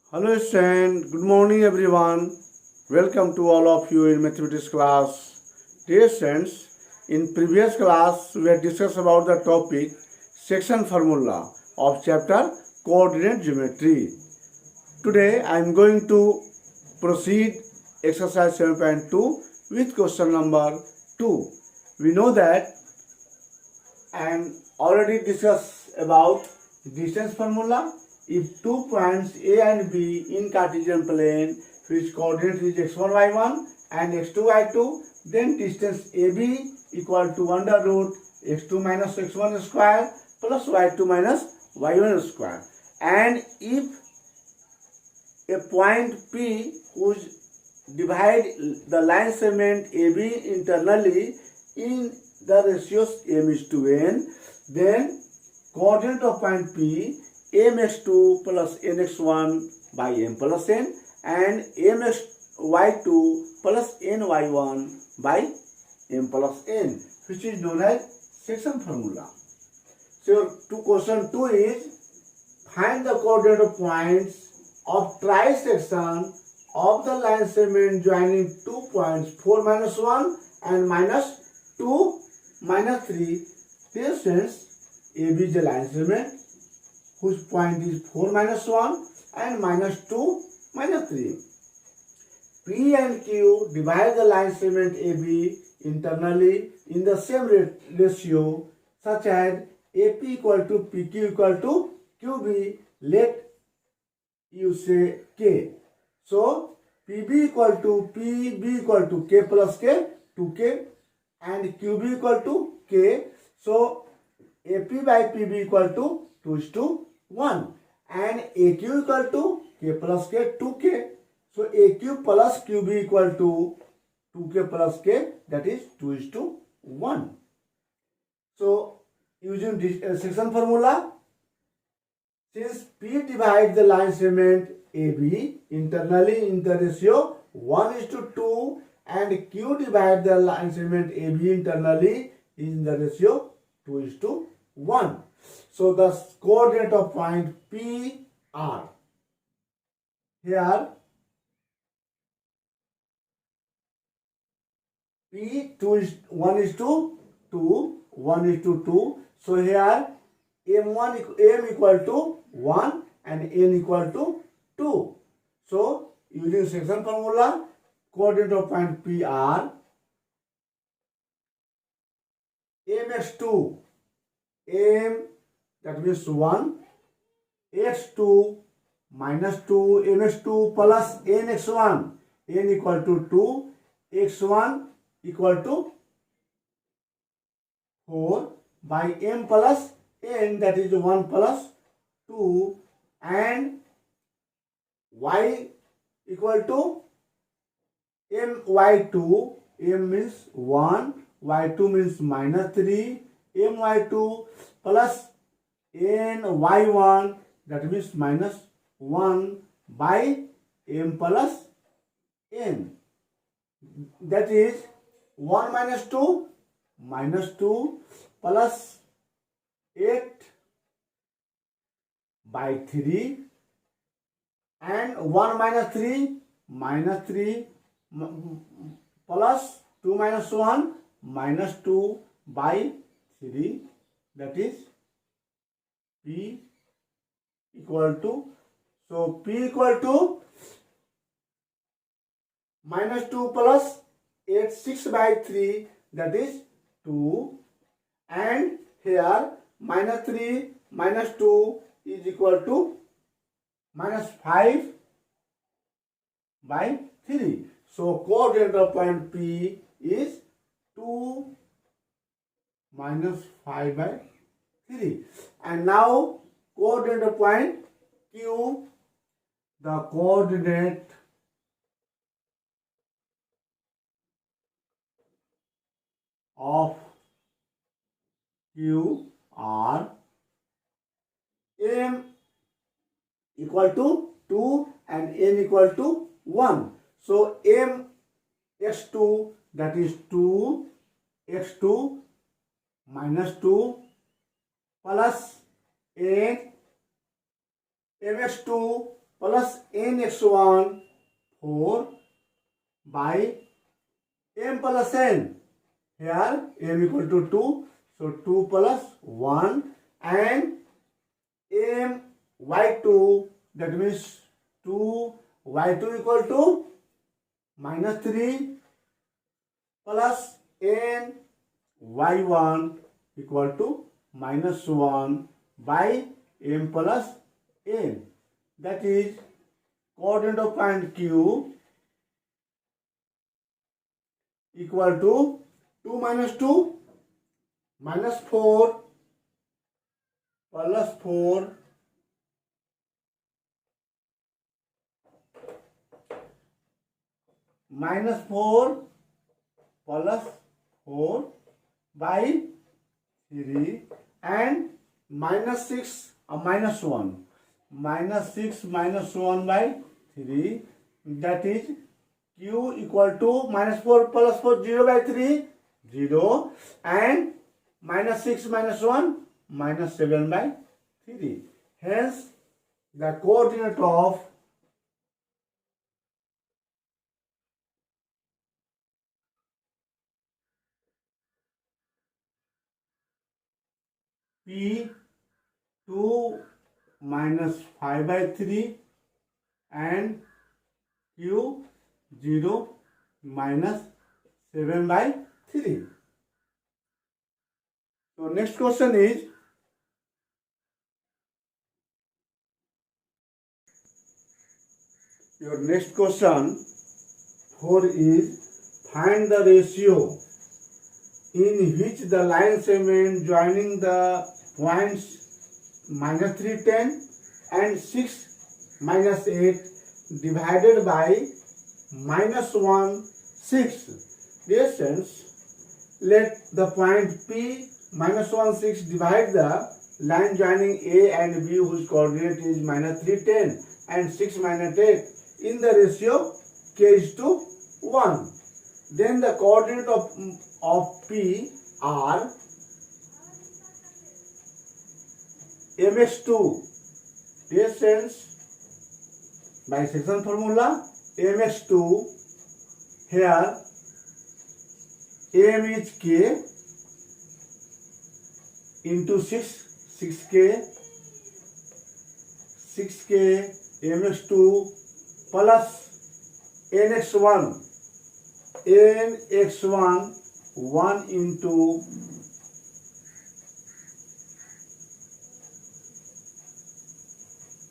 Hello student, good morning everyone. Welcome to all of you in mathematics class. Dear students, in previous class we had discussed about the topic section formula of chapter coordinate geometry. Today I am going to proceed exercise 7.2 with question number 2. We know that and already discussed about distance formula. If two points A and B in Cartesian plane which coordinate is x1 y1 and x2 y2, then distance AB equal to under root x2 minus x1 square plus y2 minus y1 square. And if a point P whose divide the line segment AB internally in the ratios m is to n, then coordinate of point P mx2 plus nx1 by m plus n and mxy2 plus ny1 by m plus n, which is known as section formula. So to question 2 is find the coordinate of points of trisection of the line segment joining 2 points 4 minus 1 and minus 2 minus 3. This sense AB is a line segment whose point is 4 minus 1 and minus 2 minus 3. P and Q divide the line segment AB internally in the same ratio such as AP equal to PQ equal to QB. Let you say K. So PB equal to PB equal to K plus K 2K and QB equal to K. So AP by PB equal to 2:1 and AQ equal to K plus K 2K. So AQ plus QB equal to 2K plus K, that is 2:1. So using this section formula, since P divides the line segment AB internally in the ratio 1:2 and Q divides the line segment AB internally in the ratio 2:1. So the coordinate of point P are here P 1:2. So here m equal to 1 and n equal to 2. So using section formula, coordinate of point P are mx2, m that means 1, x2 minus 2, mx2 plus nx1, n equal to 2, x1 equal to 4 by m plus n, that is 1 plus 2, and y equal to my2, m means 1, y2 means minus 3, my2 plus ny1, that means minus 1 by m plus n, that is 1 minus 2 plus 8 by 3 and 1 minus 3 plus 2 minus 1 minus 2 by 3, that is P equal to, so P equal to minus 2 plus 8, 6 by 3, that is 2, and here minus 3 minus 2 is equal to minus 5 by 3. So coordinate of point P is 2 minus 5 by 3. And now coordinate of point Q, the coordinate of Q are m equal to 2 and n equal to 1. So m x2, that is 2 x2 minus 2 plus n mx2 plus nx1 4 by m plus n. Here m equal to 2, so 2 plus 1 and m y2, that means 2 y2 equal to minus 3 plus n y1 equal to minus 1 by m plus n. That is coordinate of point Q equal to 2 minus 2 minus 4 plus 4 minus 4 plus 4 by 3 and minus 6 minus 1. Minus 6 minus 1 by 3, that is Q equal to minus 4 plus 4 0 by 3 0 and minus 6 minus 1 minus 7 by 3. Hence the coordinate of P 2 minus 5 by 3 and Q 0 minus 7 by 3. So next question is, your next question 4 is, find the ratio in which the line segment joining the points minus 3 10 and 6 minus 8 divided by minus 1 6. Dear students, let the point P minus 1 6 divide the line joining A and B whose coordinate is minus 3 10 and 6 minus 8 in the ratio K is to 1. Then the coordinate of P are mx2. Dear students, by section formula mx2, here m is k into 6k mx2 plus nx1 1 into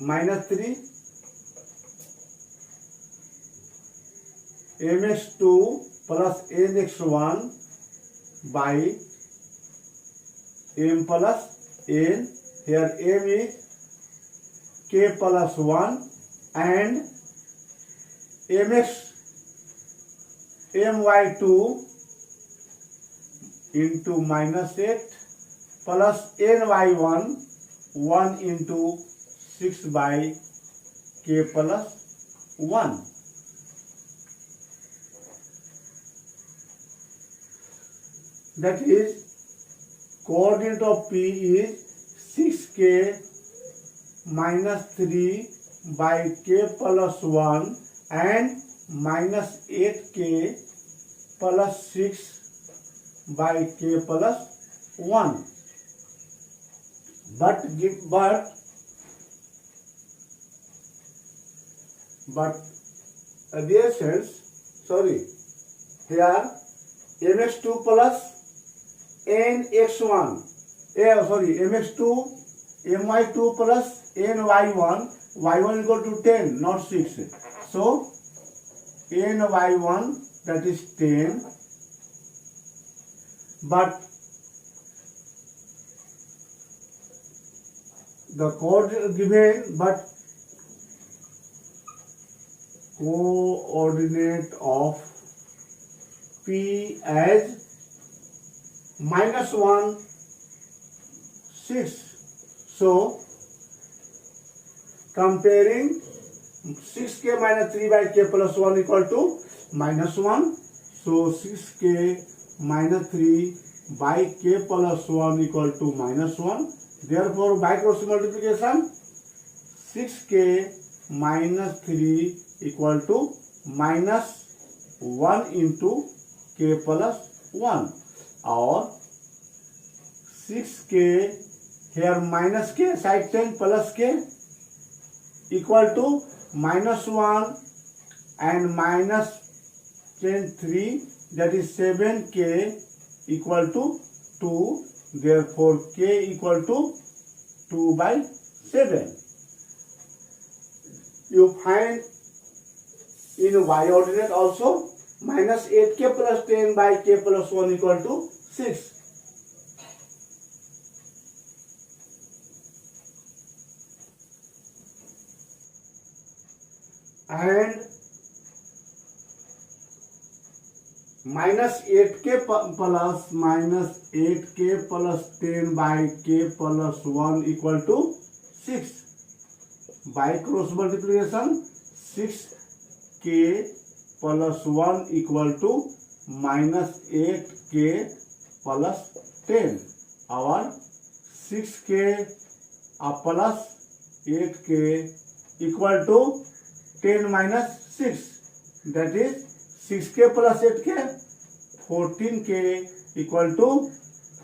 minus 3 mx2 plus nx1 by m plus n. Here m is k plus 1 and my2 into minus 8 plus ny1 1 into 6 by k plus 1. That is coordinate of P is 6k minus 3 by k plus 1 and minus 8k plus 6 by k plus 1. But dear friends, sorry, here mx2 plus nx1, mx2 my2 plus ny1, y1 equal to 10, not 6. So ny1, that is 10, but the coordinate given, but coordinate of P as minus 1 6. So comparing 6k minus 3 by k plus 1 equal to minus 1. So 6k minus 3 by k plus 1 equal to minus 1. Therefore by cross multiplication 6k -3 equal to -1 into k plus 1, or 6k here minus k side 10 plus k equal to -1 and -10 3, that is 7k equal to 2. Therefore k equal to 2/7. You find in y ordinate also -8k plus 10 by k plus 1 equal to 6. And -8k plus 10 by k plus 1 equal to 6. By cross multiplication, 6k plus 1 equal to -8k plus 10. Our 6k plus 8k equal to 10 minus 6, that is 6k plus 8k, 14k equal to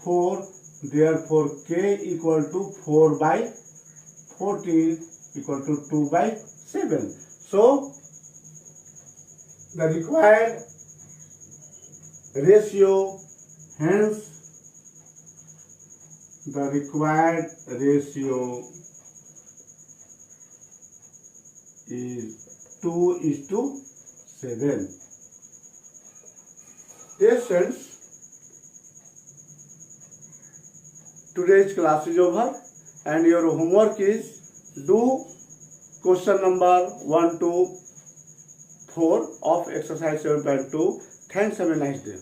4. Therefore k equal to 4/14 equal to 2/7. So the required ratio, hence the required ratio is 2:7. Dear students, today's class is over and your homework is do question number 1 to 4 of exercise 7.2. Thanks, have a nice day.